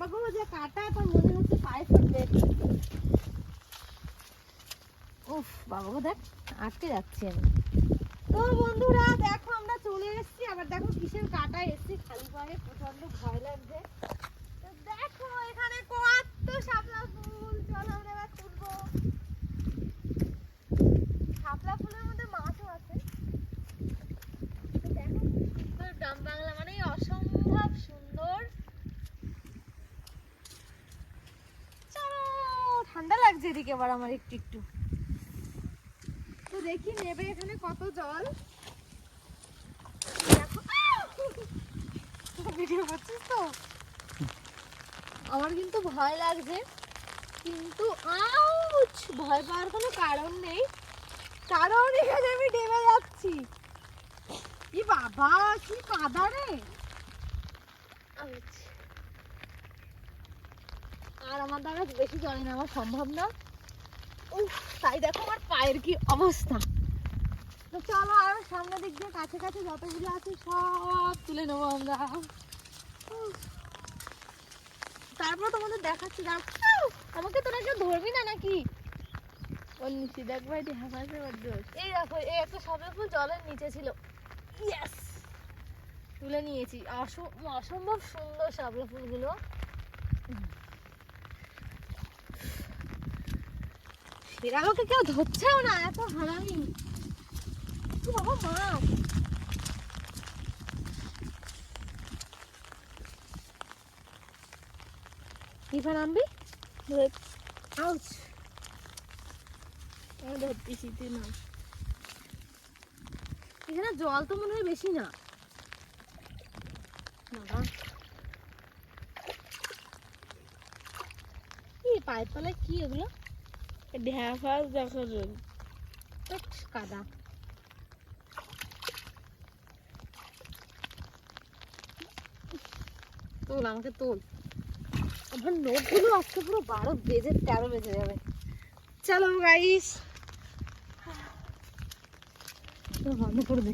বাবা গো যে কাটা তো মনে হচ্ছে পায়ে ফুটবে। উফ বাবা গো দেখ আটকে যাচ্ছি আমি। তো বন্ধুরা দেখো আমরা চলে এসেছি, আবার দেখো কিসের কাটা এসেছি, খালি পায়ে প্রচন্ড ভয় লাগছে। তো দেখো এখানে কত শাপলা ফুল, চলো আমরা এবার তুলবো। শাপলা ফুলের মধ্যে মাছও আছে। দেখো সুন্দর গ্রাম বাংলা মানে অসম্ভব সুন্দর। চলো ঠান্ডা লাগছে এদিকে আবার আমার একটু একটু। তো দেখি নেবে এখানে কত জল। ভিডিও করছিস তো? আমার কিন্তু ভয় লাগছে, কিন্তু আউচ ভয় পাওয়ার কোনো কারণ নেই, কারণ এখানে আমি ডেবে যাচ্ছি। কি বাবা কি কাদা রে। আর আমার দ্বারা বেশি জলে নেওয়া সম্ভব না। উফ তাই দেখো আমার পায়ের কি অবস্থা। তো চলো আর সামনের দিক দিয়ে কাছে কাছে যতগুলো আছে সব তুলে নেবো আমরা। তারপর তোমাদের দেখাচ্ছি। আমাকে তোরা কেউ ধরবি না নাকি? ওর নিচে দেখবো এটি হাফাসে ওর দোষ। এই দেখো এই একটা শাপলা ফুল জলের নিচে ছিল, ইয়েস তুলে নিয়েছি। অসম্ভব সুন্দর শাপলা ফুলগুলো। এরা আমাকে কেউ ধরছেও না, এত হারামি। বাবা মাছ কিফা নামবি? আউচ ধরতেছি তুই না। এখানে জল তো মনে হয় বেশি না। বাবা কি পায়ের তলায় কি এগুলো? ঢ্যাফাস দেখো রোল কাদা। তোল আমাকে তোল, আমার নোটগুলো আজকে পুরো 12 বেজে 13 বেজে যাবে। চলো গাইস বন্ধ করে দে।